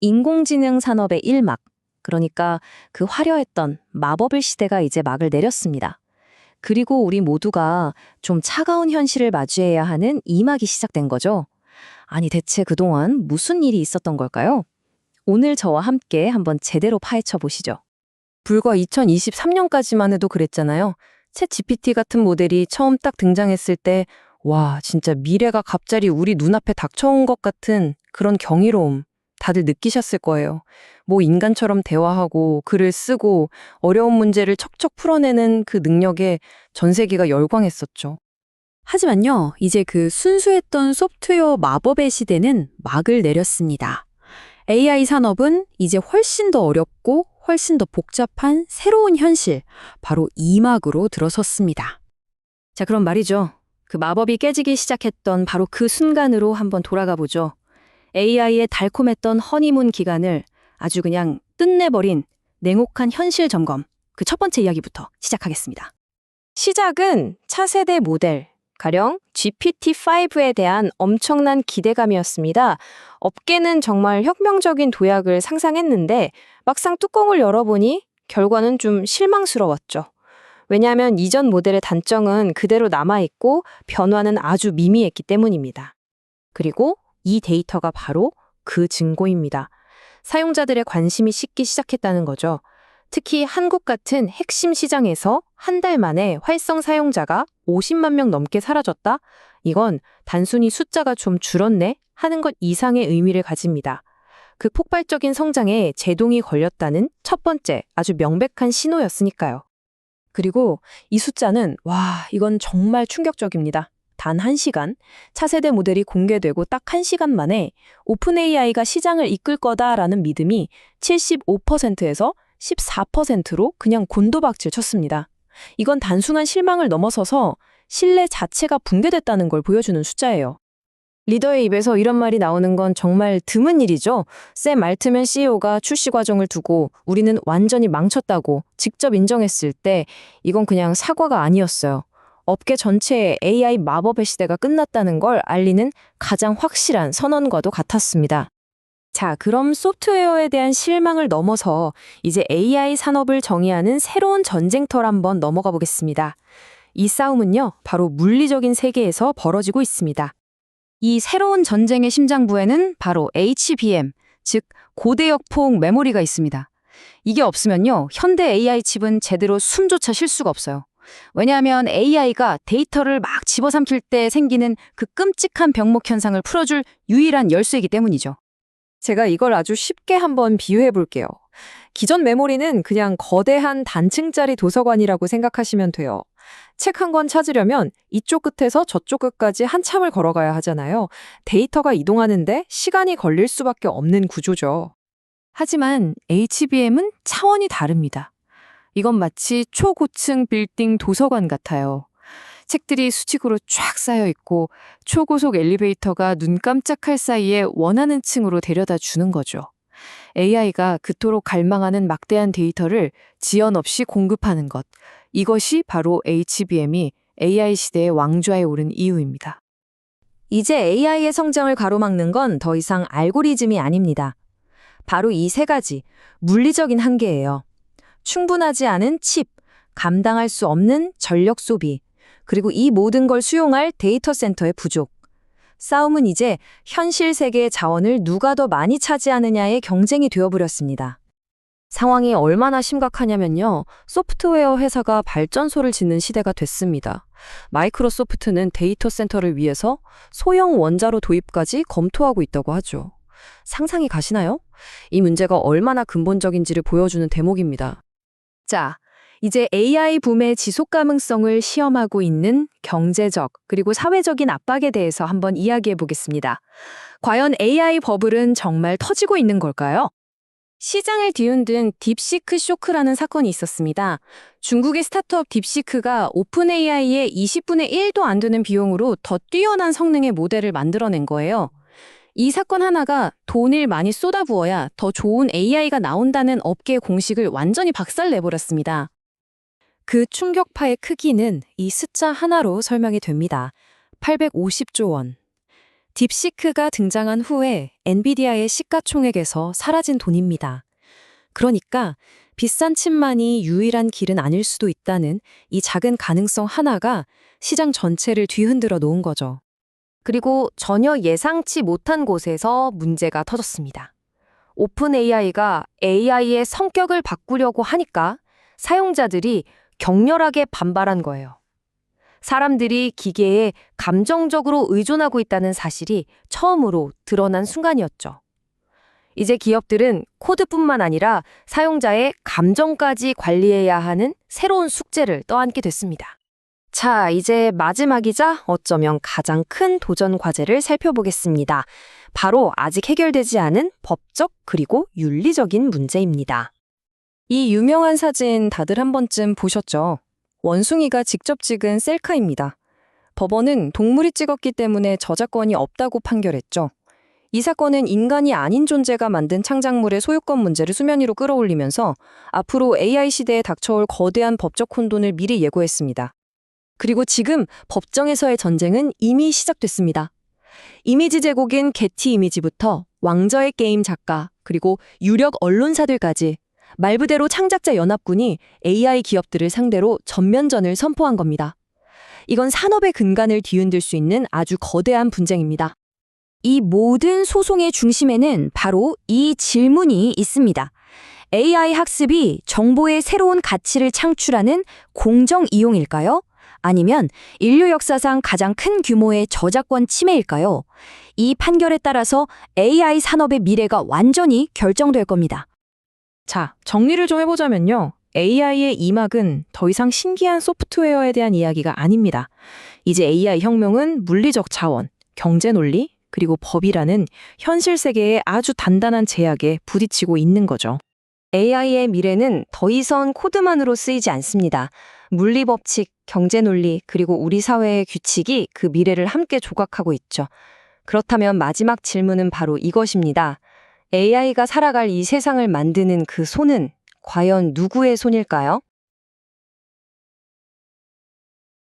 인공지능 산업의 일막, 그러니까 그 화려했던 마법의 시대가 이제 막을 내렸습니다. 그리고 우리 모두가 좀 차가운 현실을 마주해야 하는 이막이 시작된 거죠. 아니, 대체 그동안 무슨 일이 있었던 걸까요? 오늘 저와 함께 한번 제대로 파헤쳐 보시죠. 불과 2023년까지만 해도 그랬잖아요. 챗 GPT 같은 모델이 처음 딱 등장했을 때, 와, 진짜 미래가 갑자기 우리 눈앞에 닥쳐온 것 같은 그런 경이로움 다들 느끼셨을 거예요. 뭐 인간처럼 대화하고 글을 쓰고 어려운 문제를 척척 풀어내는 그 능력에 전 세계가 열광했었죠. 하지만요, 이제 그 순수했던 소프트웨어 마법의 시대는 막을 내렸습니다. AI 산업은 이제 훨씬 더 어렵고 훨씬 더 복잡한 새로운 현실, 바로 이막으로 들어섰습니다. 자, 그럼 말이죠. 그 마법이 깨지기 시작했던 바로 그 순간으로 한번 돌아가 보죠. AI의 달콤했던 허니문 기간을 아주 그냥 끝내버린 냉혹한 현실 점검, 그 첫 번째 이야기부터 시작하겠습니다. 시작은 차세대 모델, 가령 GPT-5에 대한 엄청난 기대감이었습니다. 업계는 정말 혁명적인 도약을 상상했는데 막상 뚜껑을 열어보니 결과는 좀 실망스러웠죠. 왜냐하면 이전 모델의 단점은 그대로 남아있고 변화는 아주 미미했기 때문입니다. 그리고 이 데이터가 바로 그 증거입니다. 사용자들의 관심이 식기 시작했다는 거죠. 특히 한국 같은 핵심 시장에서 한 달 만에 활성 사용자가 50만 명 넘게 사라졌다? 이건 단순히 숫자가 좀 줄었네 하는 것 이상의 의미를 가집니다. 그 폭발적인 성장에 제동이 걸렸다는 첫 번째 아주 명백한 신호였으니까요. 그리고 이 숫자는 이건 정말 충격적입니다. 단 1시간, 차세대 모델이 공개되고 딱 1시간 만에 오픈 AI가 시장을 이끌 거다라는 믿음이 75%에서 14%로 그냥 곤두박질 쳤습니다. 이건 단순한 실망을 넘어서서 신뢰 자체가 붕괴됐다는 걸 보여주는 숫자예요. 리더의 입에서 이런 말이 나오는 건 정말 드문 일이죠. 샘 알트맨 CEO가 출시 과정을 두고 우리는 완전히 망쳤다고 직접 인정했을 때 이건 그냥 사과가 아니었어요. 업계 전체의 AI 마법의 시대가 끝났다는 걸 알리는 가장 확실한 선언과도 같았습니다. 자, 그럼 소프트웨어에 대한 실망을 넘어서 이제 AI 산업을 정의하는 새로운 전쟁터로 한번 넘어가 보겠습니다. 이 싸움은요, 바로 물리적인 세계에서 벌어지고 있습니다. 이 새로운 전쟁의 심장부에는 바로 HBM, 즉 고대역 포용 메모리가 있습니다. 이게 없으면요, 현대 AI 칩은 제대로 숨조차 쉴 수가 없어요. 왜냐하면 AI가 데이터를 막 집어삼킬 때 생기는 그 끔찍한 병목 현상을 풀어줄 유일한 열쇠이기 때문이죠. 제가 이걸 아주 쉽게 한번 비유해 볼게요. 기존 메모리는 그냥 거대한 단층짜리 도서관이라고 생각하시면 돼요. 책 한 권 찾으려면 이쪽 끝에서 저쪽 끝까지 한참을 걸어가야 하잖아요. 데이터가 이동하는데 시간이 걸릴 수밖에 없는 구조죠. 하지만 HBM은 차원이 다릅니다. 이건 마치 초고층 빌딩 도서관 같아요. 책들이 수직으로 쫙 쌓여 있고 초고속 엘리베이터가 눈 깜짝할 사이에 원하는 층으로 데려다 주는 거죠. AI가 그토록 갈망하는 막대한 데이터를 지연 없이 공급하는 것. 이것이 바로 HBM이 AI 시대의 왕좌에 오른 이유입니다. 이제 AI의 성장을 가로막는 건 더 이상 알고리즘이 아닙니다. 바로 이 세 가지 물리적인 한계예요. 충분하지 않은 칩, 감당할 수 없는 전력 소비, 그리고 이 모든 걸 수용할 데이터 센터의 부족. 싸움은 이제 현실 세계의 자원을 누가 더 많이 차지하느냐의 경쟁이 되어버렸습니다. 상황이 얼마나 심각하냐면요. 소프트웨어 회사가 발전소를 짓는 시대가 됐습니다. 마이크로소프트는 데이터 센터를 위해서 소형 원자로 도입까지 검토하고 있다고 하죠. 상상이 가시나요? 이 문제가 얼마나 근본적인지를 보여주는 대목입니다. 자, 이제 AI 붐의 지속 가능성을 시험하고 있는 경제적 그리고 사회적인 압박에 대해서 한번 이야기해 보겠습니다. 과연 AI 버블은 정말 터지고 있는 걸까요? 시장을 뒤흔든 딥시크 쇼크라는 사건이 있었습니다. 중국의 스타트업 딥시크가 오픈 AI의 20분의 1도 안 되는 비용으로 더 뛰어난 성능의 모델을 만들어낸 거예요. 이 사건 하나가 돈을 많이 쏟아부어야 더 좋은 AI가 나온다는 업계의 공식을 완전히 박살내버렸습니다. 그 충격파의 크기는 이 숫자 하나로 설명이 됩니다. 850조 원. 딥시크가 등장한 후에 엔비디아의 시가총액에서 사라진 돈입니다. 그러니까 비싼 칩만이 유일한 길은 아닐 수도 있다는 이 작은 가능성 하나가 시장 전체를 뒤흔들어 놓은 거죠. 그리고 전혀 예상치 못한 곳에서 문제가 터졌습니다. 오픈 AI가 AI의 성격을 바꾸려고 하니까 사용자들이 격렬하게 반발한 거예요. 사람들이 기계에 감정적으로 의존하고 있다는 사실이 처음으로 드러난 순간이었죠. 이제 기업들은 코드뿐만 아니라 사용자의 감정까지 관리해야 하는 새로운 숙제를 떠안게 됐습니다. 자, 이제 마지막이자 어쩌면 가장 큰 도전 과제를 살펴보겠습니다. 바로 아직 해결되지 않은 법적 그리고 윤리적인 문제입니다. 이 유명한 사진 다들 한 번쯤 보셨죠? 원숭이가 직접 찍은 셀카입니다. 법원은 동물이 찍었기 때문에 저작권이 없다고 판결했죠. 이 사건은 인간이 아닌 존재가 만든 창작물의 소유권 문제를 수면 위로 끌어올리면서 앞으로 AI 시대에 닥쳐올 거대한 법적 혼돈을 미리 예고했습니다. 그리고 지금 법정에서의 전쟁은 이미 시작됐습니다. 이미지 제국인 게티 이미지부터 왕저의 게임 작가, 그리고 유력 언론사들까지 말 그대로 창작자 연합군이 AI 기업들을 상대로 전면전을 선포한 겁니다. 이건 산업의 근간을 뒤흔들 수 있는 아주 거대한 분쟁입니다. 이 모든 소송의 중심에는 바로 이 질문이 있습니다. AI 학습이 정보의 새로운 가치를 창출하는 공정 이용일까요? 아니면 인류 역사상 가장 큰 규모의 저작권 침해일까요? 이 판결에 따라서 AI 산업의 미래가 완전히 결정될 겁니다. 자, 정리를 좀 해보자면요. AI의 이막은 더 이상 신기한 소프트웨어에 대한 이야기가 아닙니다. 이제 AI 혁명은 물리적 자원, 경제 논리, 그리고 법이라는 현실 세계의 아주 단단한 제약에 부딪히고 있는 거죠. AI의 미래는 더 이상 코드만으로 쓰이지 않습니다. 물리 법칙, 경제 논리, 그리고 우리 사회의 규칙이 그 미래를 함께 조각하고 있죠. 그렇다면 마지막 질문은 바로 이것입니다. AI가 살아갈 이 세상을 만드는 그 손은 과연 누구의 손일까요?